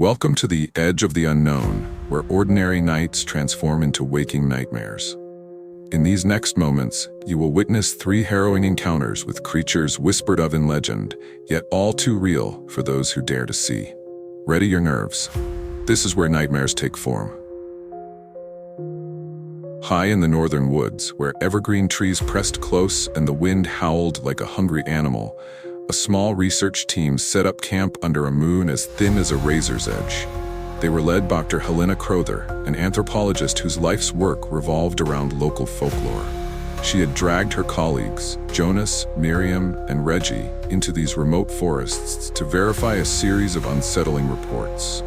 Welcome to the edge of the unknown, where ordinary nights transform into waking nightmares. In these next moments, you will witness 3 harrowing encounters with creatures whispered of in legend, yet all too real for those who dare to see. Ready your nerves. This is where nightmares take form. High in the northern woods, where evergreen trees pressed close and the wind howled like a hungry animal, a small research team set up camp under a moon as thin as a razor's edge. They were led by Dr. Helena Crowther, an anthropologist whose life's work revolved around local folklore. She had dragged her colleagues, Jonas, Miriam, and Reggie, into these remote forests to verify a series of unsettling reports.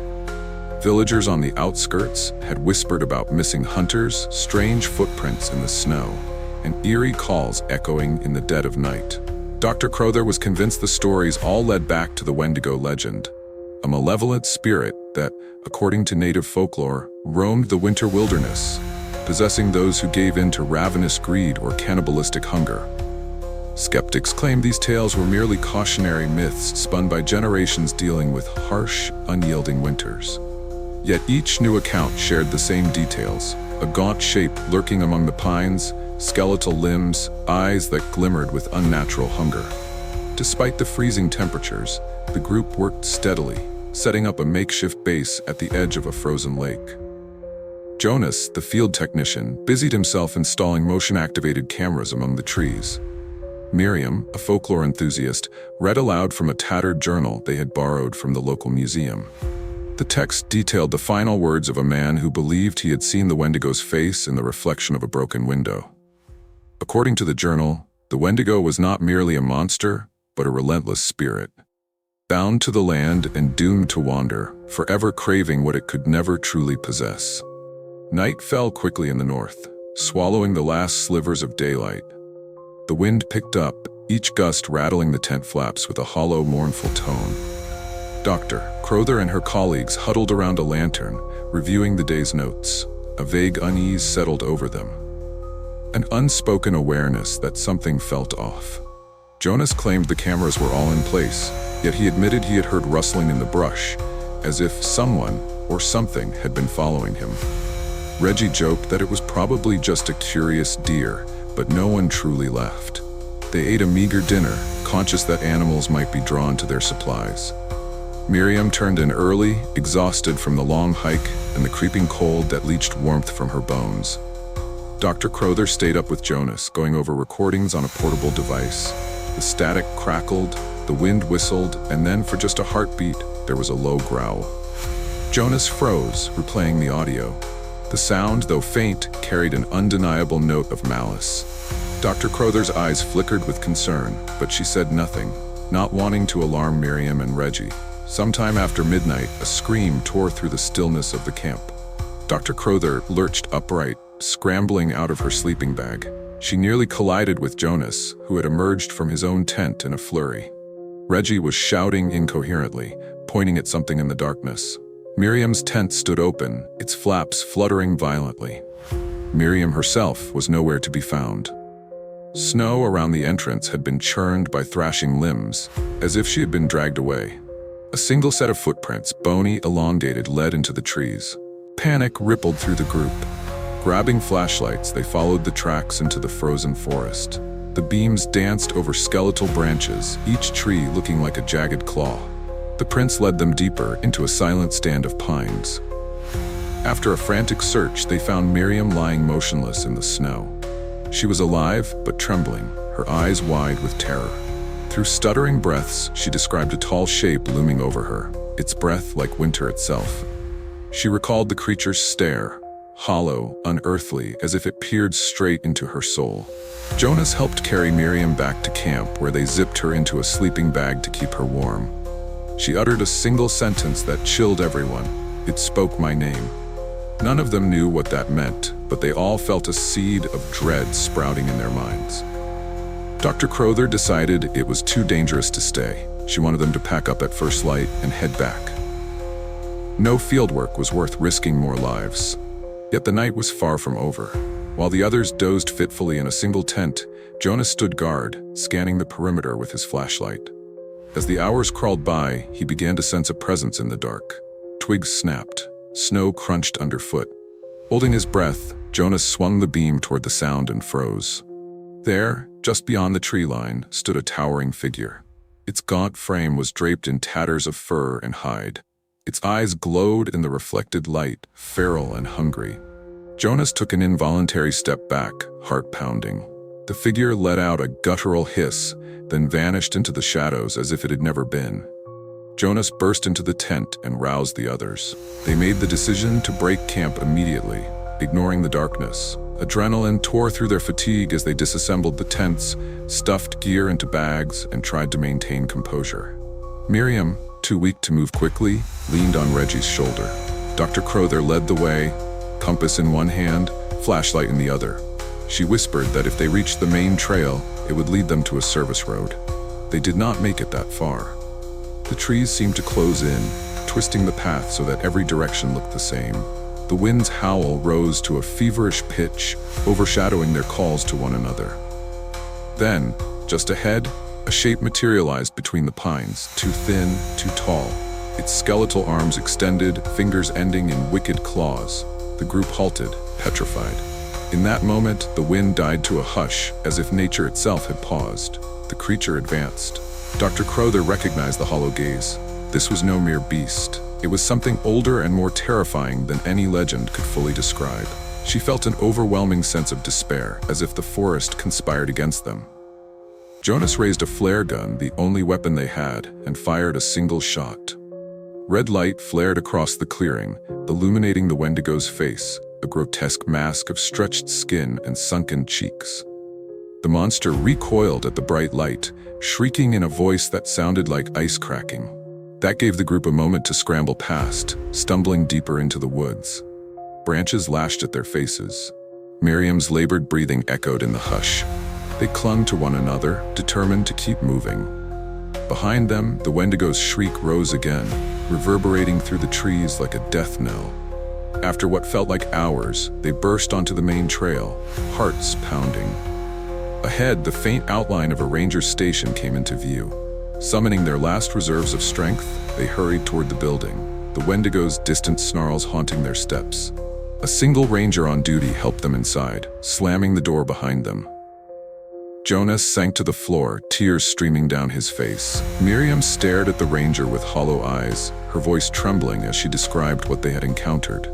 Villagers on the outskirts had whispered about missing hunters, strange footprints in the snow, and eerie calls echoing in the dead of night. Dr. Crowther was convinced the stories all led back to the Wendigo legend, a malevolent spirit that, according to native folklore, roamed the winter wilderness, possessing those who gave in to ravenous greed or cannibalistic hunger. Skeptics claimed these tales were merely cautionary myths spun by generations dealing with harsh, unyielding winters. Yet each new account shared the same details: a gaunt shape lurking among the pines, skeletal limbs, eyes that glimmered with unnatural hunger. Despite the freezing temperatures, the group worked steadily, setting up a makeshift base at the edge of a frozen lake. Jonas, the field technician, busied himself installing motion-activated cameras among the trees. Miriam, a folklore enthusiast, read aloud from a tattered journal they had borrowed from the local museum. The text detailed the final words of a man who believed he had seen the Wendigo's face in the reflection of a broken window. According to the journal, the Wendigo was not merely a monster, but a relentless spirit, bound to the land and doomed to wander, forever craving what it could never truly possess. Night fell quickly in the north, swallowing the last slivers of daylight. The wind picked up, each gust rattling the tent flaps with a hollow, mournful tone. Dr. Crowther and her colleagues huddled around a lantern, reviewing the day's notes. A vague unease settled over them, an unspoken awareness that something felt off. Jonas claimed the cameras were all in place, yet he admitted he had heard rustling in the brush, as if someone or something had been following him. Reggie joked that it was probably just a curious deer, but no one truly left. They ate a meager dinner, conscious that animals might be drawn to their supplies. Miriam turned in early, exhausted from the long hike and the creeping cold that leached warmth from her bones. Dr. Crowther stayed up with Jonas, going over recordings on a portable device. The static crackled, the wind whistled, and then for just a heartbeat, there was a low growl. Jonas froze, replaying the audio. The sound, though faint, carried an undeniable note of malice. Dr. Crowther's eyes flickered with concern, but she said nothing, not wanting to alarm Miriam and Reggie. Sometime after midnight, a scream tore through the stillness of the camp. Dr. Crowther lurched upright, scrambling out of her sleeping bag. She nearly collided with Jonas, who had emerged from his own tent in a flurry. Reggie was shouting incoherently, pointing at something in the darkness. Miriam's tent stood open, its flaps fluttering violently. Miriam herself was nowhere to be found. Snow around the entrance had been churned by thrashing limbs, as if she had been dragged away. A single set of footprints, bony, elongated, led into the trees. Panic rippled through the group. Grabbing flashlights, they followed the tracks into the frozen forest. The beams danced over skeletal branches, each tree looking like a jagged claw. The prints led them deeper into a silent stand of pines. After a frantic search, they found Miriam lying motionless in the snow. She was alive, but trembling, her eyes wide with terror. Through stuttering breaths, she described a tall shape looming over her, its breath like winter itself. She recalled the creature's stare, hollow, unearthly, as if it peered straight into her soul. Jonas helped carry Miriam back to camp, where they zipped her into a sleeping bag to keep her warm. She uttered a single sentence that chilled everyone. It spoke my name. None of them knew what that meant, but they all felt a seed of dread sprouting in their minds. Dr. Crowther decided it was too dangerous to stay. She wanted them to pack up at first light and head back. No fieldwork was worth risking more lives. Yet the night was far from over. While the others dozed fitfully in a single tent, Jonas stood guard, scanning the perimeter with his flashlight. As the hours crawled by, he began to sense a presence in the dark. twigs snapped. Snow crunched underfoot. Holding his breath, Jonas swung the beam toward the sound and froze. There, just beyond the tree line, stood a towering figure. Its gaunt frame was draped in tatters of fur and hide. Its eyes glowed in the reflected light, feral and hungry. Jonas took an involuntary step back, heart pounding. The figure let out a guttural hiss, then vanished into the shadows as if it had never been. Jonas burst into the tent and roused the others. They made the decision to break camp immediately, ignoring the darkness. Adrenaline tore through their fatigue as they disassembled the tents, stuffed gear into bags, and tried to maintain composure. Miriam, too weak to move quickly, leaned on Reggie's shoulder. Dr. Crowther led the way, compass in one hand, flashlight in the other. She whispered that if they reached the main trail, it would lead them to a service road. They did not make it that far. The trees seemed to close in, twisting the path so that every direction looked the same. The wind's howl rose to a feverish pitch, overshadowing their calls to one another. Then, just ahead, a shape materialized between the pines, too thin, too tall. Its skeletal arms extended, fingers ending in wicked claws. The group halted, petrified. In that moment, the wind died to a hush, as if nature itself had paused. The creature advanced. Dr. Crowther recognized the hollow gaze. This was no mere beast. It was something older and more terrifying than any legend could fully describe. She felt an overwhelming sense of despair, as if the forest conspired against them. Jonas raised a flare gun, the only weapon they had, and fired a single shot. Red light flared across the clearing, illuminating the Wendigo's face, a grotesque mask of stretched skin and sunken cheeks. The monster recoiled at the bright light, shrieking in a voice that sounded like ice cracking. That gave the group a moment to scramble past, stumbling deeper into the woods. Branches lashed at their faces. Miriam's labored breathing echoed in the hush. They clung to one another, determined to keep moving. Behind them, the Wendigo's shriek rose again, reverberating through the trees like a death knell. After what felt like hours, they burst onto the main trail, hearts pounding. Ahead, the faint outline of a ranger station came into view. Summoning their last reserves of strength, they hurried toward the building, the Wendigo's distant snarls haunting their steps. A single ranger on duty helped them inside, slamming the door behind them. Jonas sank to the floor, tears streaming down his face. Miriam stared at the ranger with hollow eyes, her voice trembling as she described what they had encountered.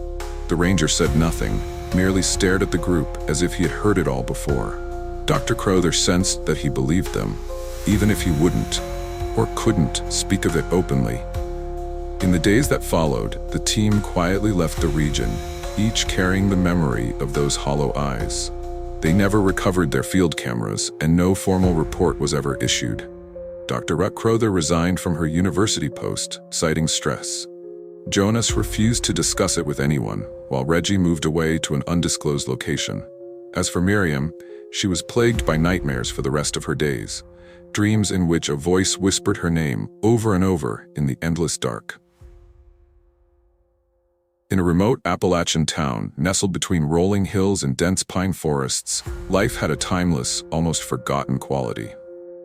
The ranger said nothing, merely stared at the group as if he had heard it all before. Dr. Crowther sensed that he believed them, even if he wouldn't, or couldn't, speak of it openly. In the days that followed, the team quietly left the region, each carrying the memory of those hollow eyes. They never recovered their field cameras, and no formal report was ever issued. Dr. Crowther resigned from her university post, citing stress. Jonas refused to discuss it with anyone, while Reggie moved away to an undisclosed location. As for Miriam, she was plagued by nightmares for the rest of her days, dreams in which a voice whispered her name over and over in the endless dark. In a remote Appalachian town, nestled between rolling hills and dense pine forests, life had a timeless, almost forgotten quality.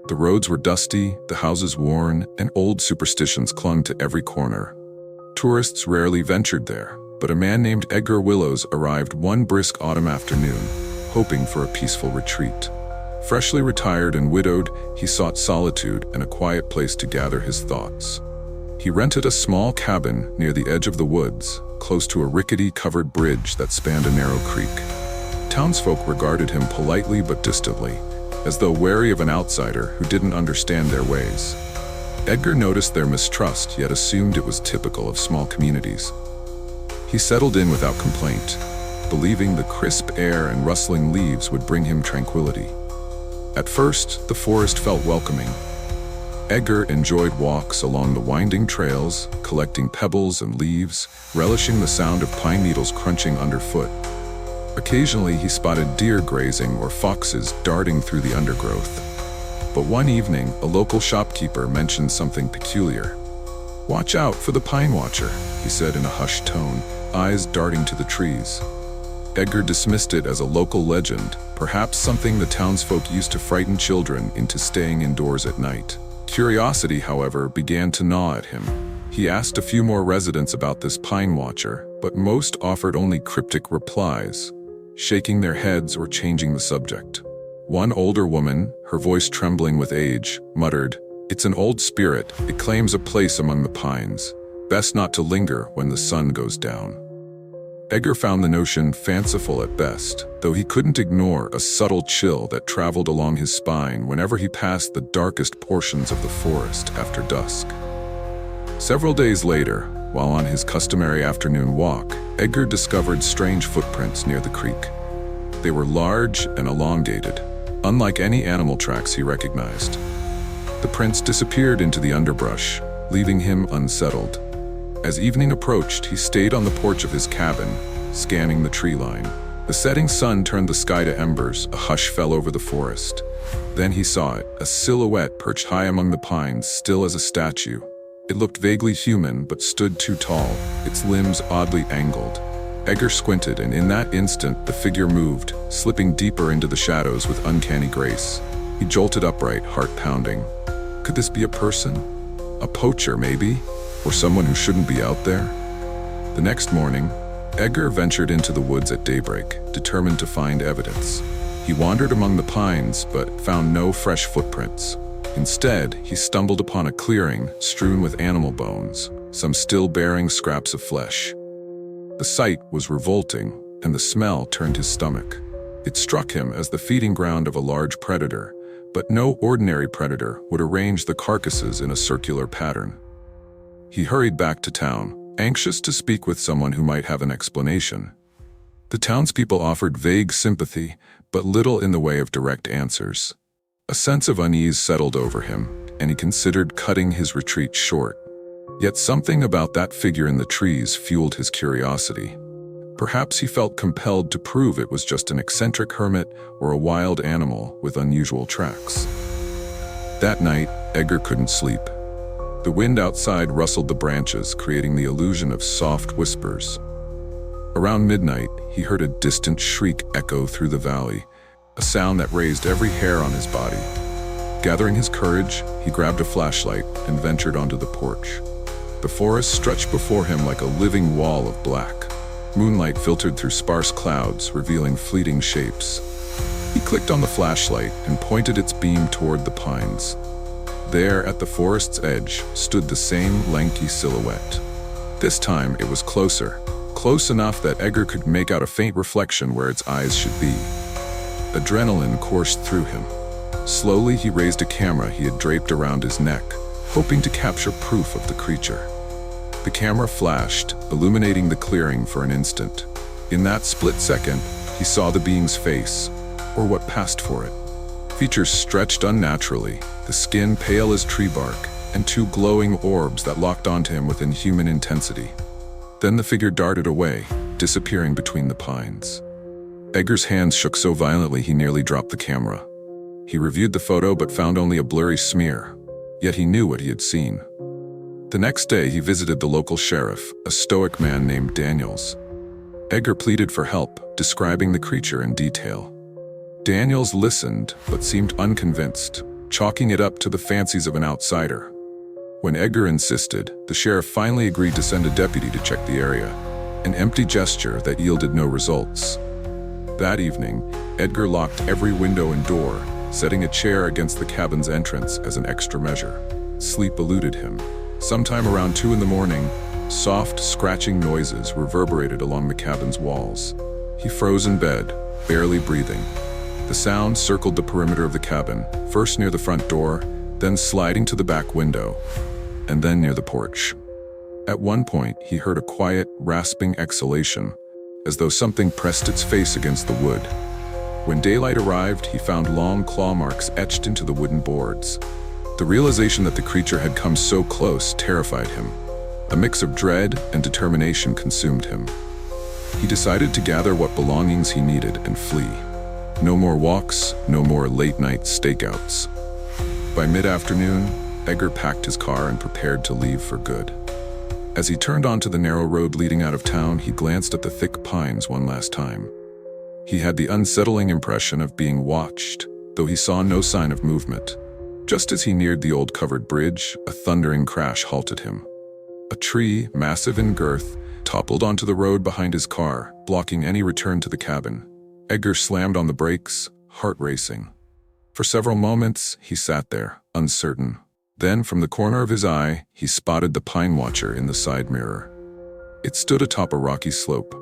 The roads were dusty, the houses worn, and old superstitions clung to every corner. Tourists rarely ventured there, but a man named Edgar Willows arrived one brisk autumn afternoon, hoping for a peaceful retreat. Freshly retired and widowed, he sought solitude and a quiet place to gather his thoughts. He rented a small cabin near the edge of the woods, close to a rickety covered bridge that spanned a narrow creek. Townsfolk regarded him politely but distantly, as though wary of an outsider who didn't understand their ways. Edgar noticed their mistrust, yet assumed it was typical of small communities. He settled in without complaint, believing the crisp air and rustling leaves would bring him tranquility. At first, the forest felt welcoming. Edgar enjoyed walks along the winding trails, collecting pebbles and leaves, relishing the sound of pine needles crunching underfoot. Occasionally, he spotted deer grazing or foxes darting through the undergrowth. But one evening, a local shopkeeper mentioned something peculiar. "Watch out for the pine watcher," he said in a hushed tone, eyes darting to the trees. Edgar dismissed it as a local legend, perhaps something the townsfolk used to frighten children into staying indoors at night. Curiosity, however, began to gnaw at him. He asked a few more residents about this pine watcher, but most offered only cryptic replies, shaking their heads or changing the subject. One older woman, her voice trembling with age, muttered, "It's an old spirit. It claims a place among the pines. Best not to linger when the sun goes down." Edgar found the notion fanciful at best, though he couldn't ignore a subtle chill that traveled along his spine whenever he passed the darkest portions of the forest after dusk. Several days later, while on his customary afternoon walk, Edgar discovered strange footprints near the creek. They were large and elongated, unlike any animal tracks he recognized. The prints disappeared into the underbrush, leaving him unsettled. As evening approached, he stayed on the porch of his cabin, scanning the tree line. The setting sun turned the sky to embers, a hush fell over the forest. Then he saw it, a silhouette perched high among the pines, still as a statue. It looked vaguely human, but stood too tall, its limbs oddly angled. Edgar squinted, and in that instant, the figure moved, slipping deeper into the shadows with uncanny grace. He jolted upright, heart pounding. Could this be a person? A poacher, maybe? Or someone who shouldn't be out there? The next morning, Edgar ventured into the woods at daybreak, determined to find evidence. He wandered among the pines, but found no fresh footprints. Instead, he stumbled upon a clearing strewn with animal bones, some still bearing scraps of flesh. The sight was revolting, and the smell turned his stomach. It struck him as the feeding ground of a large predator, but no ordinary predator would arrange the carcasses in a circular pattern. He hurried back to town, anxious to speak with someone who might have an explanation. The townspeople offered vague sympathy, but little in the way of direct answers. A sense of unease settled over him, and he considered cutting his retreat short. Yet something about that figure in the trees fueled his curiosity. Perhaps he felt compelled to prove it was just an eccentric hermit or a wild animal with unusual tracks. That night, Edgar couldn't sleep. The wind outside rustled the branches, creating the illusion of soft whispers. Around midnight, he heard a distant shriek echo through the valley, a sound that raised every hair on his body. Gathering his courage, he grabbed a flashlight and ventured onto the porch. The forest stretched before him like a living wall of black. Moonlight filtered through sparse clouds, revealing fleeting shapes. He clicked on the flashlight and pointed its beam toward the pines. There, at the forest's edge, stood the same lanky silhouette. This time, it was closer, close enough that Edgar could make out a faint reflection where its eyes should be. Adrenaline coursed through him. Slowly, he raised a camera he had draped around his neck, hoping to capture proof of the creature. The camera flashed, illuminating the clearing for an instant. In that split second, he saw the being's face, or what passed for it. Features stretched unnaturally, the skin pale as tree bark, and two glowing orbs that locked onto him with inhuman intensity. Then the figure darted away, disappearing between the pines. Edgar's hands shook so violently he nearly dropped the camera. He reviewed the photo but found only a blurry smear, yet he knew what he had seen. The next day he visited the local sheriff, a stoic man named Daniels. Edgar pleaded for help, describing the creature in detail. Daniels listened but seemed unconvinced, chalking it up to the fancies of an outsider. When Edgar insisted, the sheriff finally agreed to send a deputy to check the area, an empty gesture that yielded no results. That evening, Edgar locked every window and door, setting a chair against the cabin's entrance as an extra measure. Sleep eluded him. Sometime around 2 a.m, soft, scratching noises reverberated along the cabin's walls. He froze in bed, barely breathing. The sound circled the perimeter of the cabin, first near the front door, then sliding to the back window, and then near the porch. At one point, he heard a quiet, rasping exhalation, as though something pressed its face against the wood. When daylight arrived, he found long claw marks etched into the wooden boards. The realization that the creature had come so close terrified him. A mix of dread and determination consumed him. He decided to gather what belongings he needed and flee. No more walks, no more late-night stakeouts. By mid-afternoon, Edgar packed his car and prepared to leave for good. As he turned onto the narrow road leading out of town, he glanced at the thick pines one last time. He had the unsettling impression of being watched, though he saw no sign of movement. Just as he neared the old covered bridge, a thundering crash halted him. A tree, massive in girth, toppled onto the road behind his car, blocking any return to the cabin. Edgar slammed on the brakes, heart racing. For several moments, he sat there, uncertain. Then, from the corner of his eye, he spotted the pine watcher in the side mirror. It stood atop a rocky slope,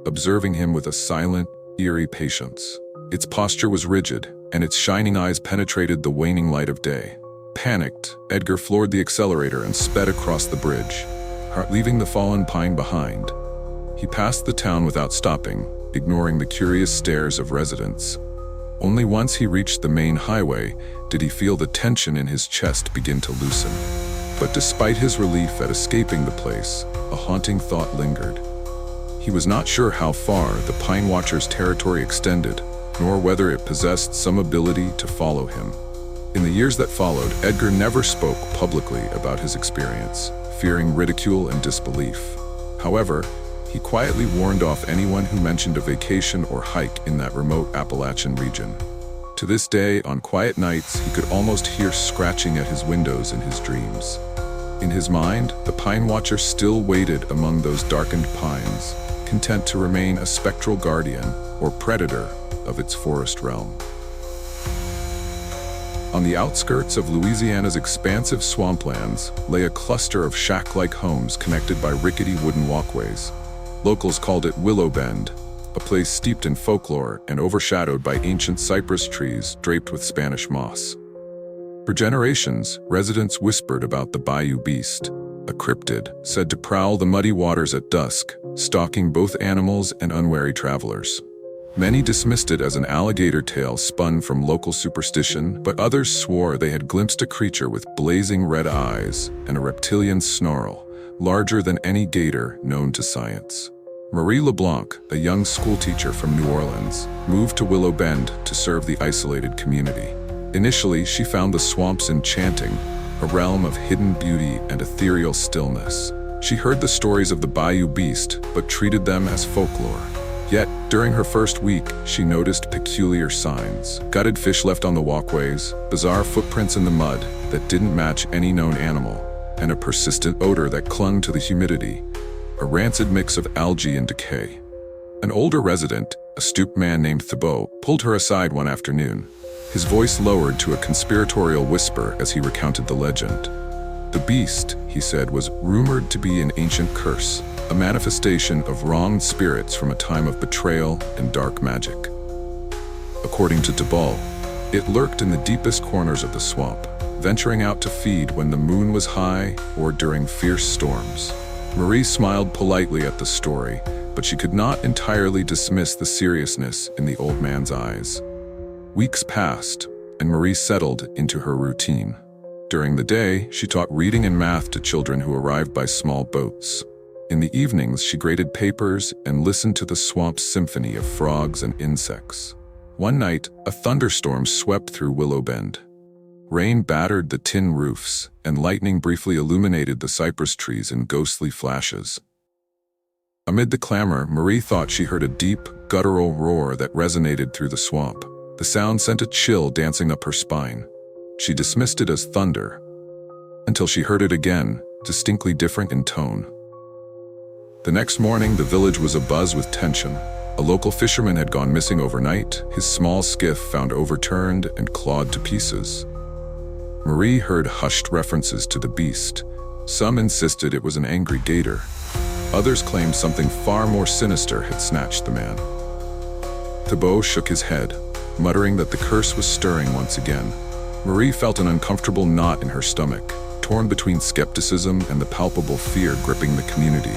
observing him with a silent, eerie patience. Its posture was rigid, and its shining eyes penetrated the waning light of day. Panicked, Edgar floored the accelerator and sped across the bridge, leaving the fallen pine behind. He passed the town without stopping, ignoring the curious stares of residents. Only once he reached the main highway did he feel the tension in his chest begin to loosen. But despite his relief at escaping the place, a haunting thought lingered. He was not sure how far the Pine Watcher's territory extended, nor whether it possessed some ability to follow him. In the years that followed, Edgar never spoke publicly about his experience, fearing ridicule and disbelief. However, he quietly warned off anyone who mentioned a vacation or hike in that remote Appalachian region. To this day, on quiet nights, he could almost hear scratching at his windows in his dreams. In his mind, the Pine Watcher still waited among those darkened pines, content to remain a spectral guardian or predator of its forest realm. On the outskirts of Louisiana's expansive swamplands lay a cluster of shack-like homes connected by rickety wooden walkways. Locals called it Willow Bend, a place steeped in folklore and overshadowed by ancient cypress trees draped with Spanish moss. For generations, residents whispered about the Bayou Beast, a cryptid said to prowl the muddy waters at dusk, stalking both animals and unwary travelers. Many dismissed it as an alligator tale spun from local superstition, but others swore they had glimpsed a creature with blazing red eyes and a reptilian snarl, larger than any gator known to science. Marie LeBlanc, a young schoolteacher from New Orleans, moved to Willow Bend to serve the isolated community. Initially, she found the swamps enchanting, a realm of hidden beauty and ethereal stillness. She heard the stories of the Bayou Beast, but treated them as folklore. Yet, during her first week, she noticed peculiar signs. Gutted fish left on the walkways, bizarre footprints in the mud that didn't match any known animal, and a persistent odor that clung to the humidity, a rancid mix of algae and decay. An older resident, a stooped man named Thibault, pulled her aside one afternoon. His voice lowered to a conspiratorial whisper as he recounted the legend. The beast, he said, was rumored to be an ancient curse, a manifestation of wronged spirits from a time of betrayal and dark magic. According to Thibault, it lurked in the deepest corners of the swamp, venturing out to feed when the moon was high or during fierce storms. Marie smiled politely at the story, but she could not entirely dismiss the seriousness in the old man's eyes. Weeks passed, and Marie settled into her routine. During the day, she taught reading and math to children who arrived by small boats. In the evenings, she graded papers and listened to the swamp's symphony of frogs and insects. One night, a thunderstorm swept through Willow Bend. Rain battered the tin roofs, and lightning briefly illuminated the cypress trees in ghostly flashes. Amid the clamor, Marie thought she heard a deep, guttural roar that resonated through the swamp. The sound sent a chill dancing up her spine. She dismissed it as thunder, until she heard it again, distinctly different in tone. The next morning, the village was abuzz with tension. A local fisherman had gone missing overnight, his small skiff found overturned and clawed to pieces. Marie heard hushed references to the beast. Some insisted it was an angry gator. Others claimed something far more sinister had snatched the man. Thibault shook his head, muttering that the curse was stirring once again. Marie felt an uncomfortable knot in her stomach, torn between skepticism and the palpable fear gripping the community.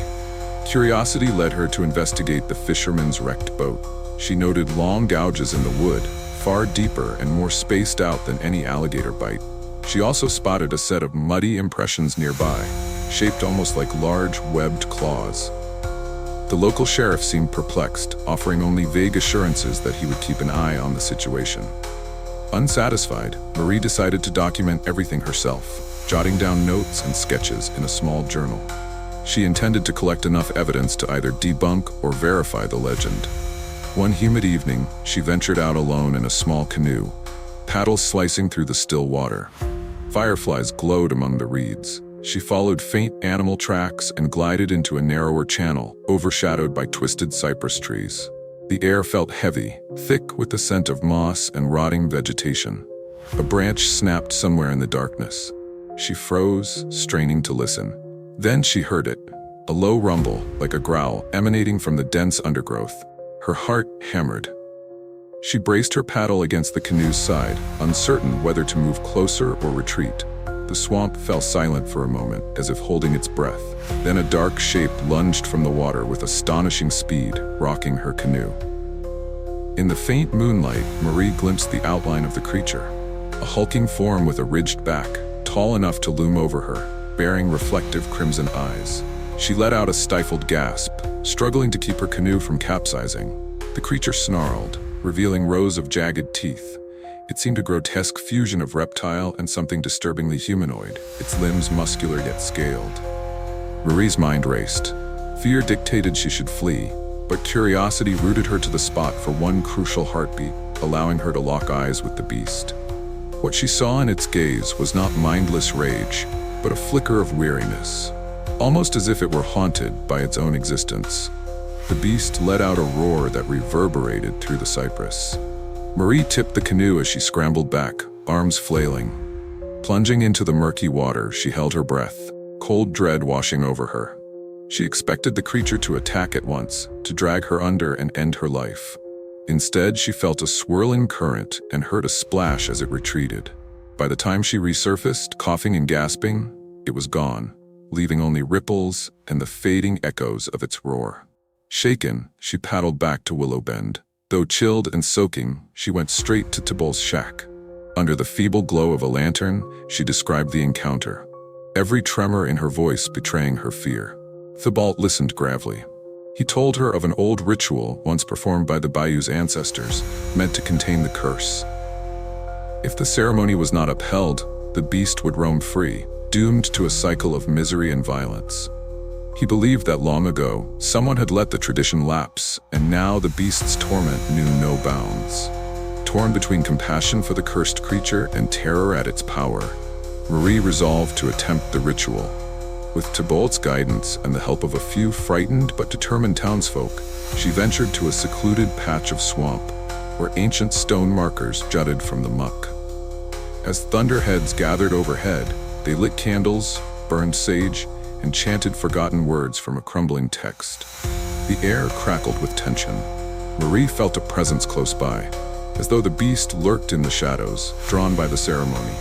Curiosity led her to investigate the fisherman's wrecked boat. She noted long gouges in the wood, far deeper and more spaced out than any alligator bite. She also spotted a set of muddy impressions nearby, shaped almost like large, webbed claws. The local sheriff seemed perplexed, offering only vague assurances that he would keep an eye on the situation. Unsatisfied, Marie decided to document everything herself, jotting down notes and sketches in a small journal. She intended to collect enough evidence to either debunk or verify the legend. One humid evening, she ventured out alone in a small canoe, paddles slicing through the still water. Fireflies glowed among the reeds, She followed faint animal tracks and glided into a narrower channel, overshadowed by twisted cypress trees. The air felt heavy, thick with the scent of moss and rotting vegetation. A branch snapped somewhere in the darkness. She froze, straining to listen. Then she heard it, a low rumble, like a growl, emanating from the dense undergrowth. Her heart hammered. She braced her paddle against the canoe's side, uncertain whether to move closer or retreat. The swamp fell silent for a moment, as if holding its breath. Then a dark shape lunged from the water with astonishing speed, rocking her canoe. In the faint moonlight, Marie glimpsed the outline of the creature. A hulking form with a ridged back, tall enough to loom over her, bearing reflective crimson eyes. She let out a stifled gasp, struggling to keep her canoe from capsizing. The creature snarled, revealing rows of jagged teeth. It seemed a grotesque fusion of reptile and something disturbingly humanoid, its limbs muscular yet scaled. Marie's mind raced. Fear dictated she should flee, but curiosity rooted her to the spot for one crucial heartbeat, allowing her to lock eyes with the beast. What she saw in its gaze was not mindless rage, but a flicker of weariness, almost as if it were haunted by its own existence. The beast let out a roar that reverberated through the cypress. Marie tipped the canoe as she scrambled back, arms flailing. Plunging into the murky water, she held her breath, cold dread washing over her. She expected the creature to attack at once, to drag her under and end her life. Instead, she felt a swirling current and heard a splash as it retreated. By the time she resurfaced, coughing and gasping, it was gone, leaving only ripples and the fading echoes of its roar. Shaken, she paddled back to Willow Bend. Though chilled and soaking, she went straight to Thibault's shack. Under the feeble glow of a lantern, she described the encounter, every tremor in her voice betraying her fear. Thibault listened gravely. He told her of an old ritual once performed by the Bayou's ancestors, meant to contain the curse. If the ceremony was not upheld, the beast would roam free, doomed to a cycle of misery and violence. He believed that long ago, someone had let the tradition lapse, and now the beast's torment knew no bounds. Torn between compassion for the cursed creature and terror at its power, Marie resolved to attempt the ritual. With Thibault's guidance and the help of a few frightened but determined townsfolk, she ventured to a secluded patch of swamp, where ancient stone markers jutted from the muck. As thunderheads gathered overhead, they lit candles, burned sage, and chanted forgotten words from a crumbling text. The air crackled with tension. Marie felt a presence close by, as though the beast lurked in the shadows, drawn by the ceremony.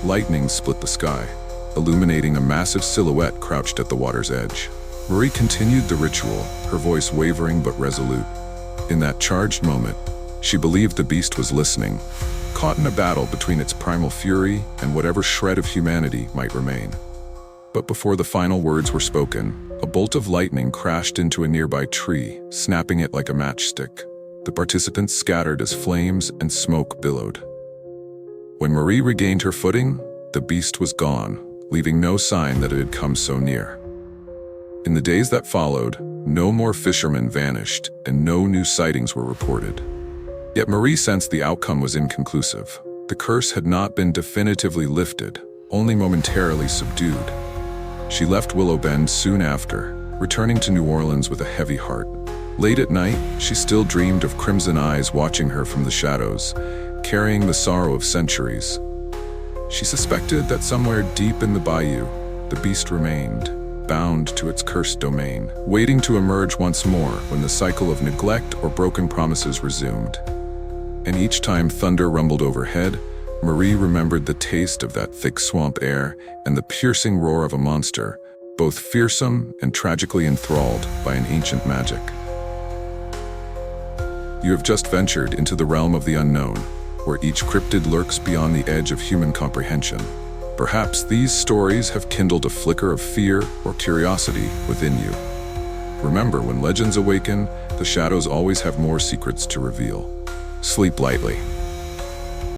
Lightning split the sky, illuminating a massive silhouette crouched at the water's edge. Marie continued the ritual, her voice wavering but resolute. In that charged moment, she believed the beast was listening, caught in a battle between its primal fury and whatever shred of humanity might remain. But before the final words were spoken, a bolt of lightning crashed into a nearby tree, snapping it like a matchstick. The participants scattered as flames and smoke billowed. When Marie regained her footing, the beast was gone, leaving no sign that it had come so near. In the days that followed, no more fishermen vanished and no new sightings were reported. Yet Marie sensed the outcome was inconclusive. The curse had not been definitively lifted, only momentarily subdued. She left Willow Bend soon after, returning to New Orleans with a heavy heart. Late at night, she still dreamed of crimson eyes watching her from the shadows, carrying the sorrow of centuries. She suspected that somewhere deep in the bayou, the beast remained, bound to its cursed domain, waiting to emerge once more when the cycle of neglect or broken promises resumed. And each time thunder rumbled overhead, Marie remembered the taste of that thick swamp air and the piercing roar of a monster, both fearsome and tragically enthralled by an ancient magic. You have just ventured into the realm of the unknown, where each cryptid lurks beyond the edge of human comprehension. Perhaps these stories have kindled a flicker of fear or curiosity within you. Remember, when legends awaken, the shadows always have more secrets to reveal. Sleep lightly.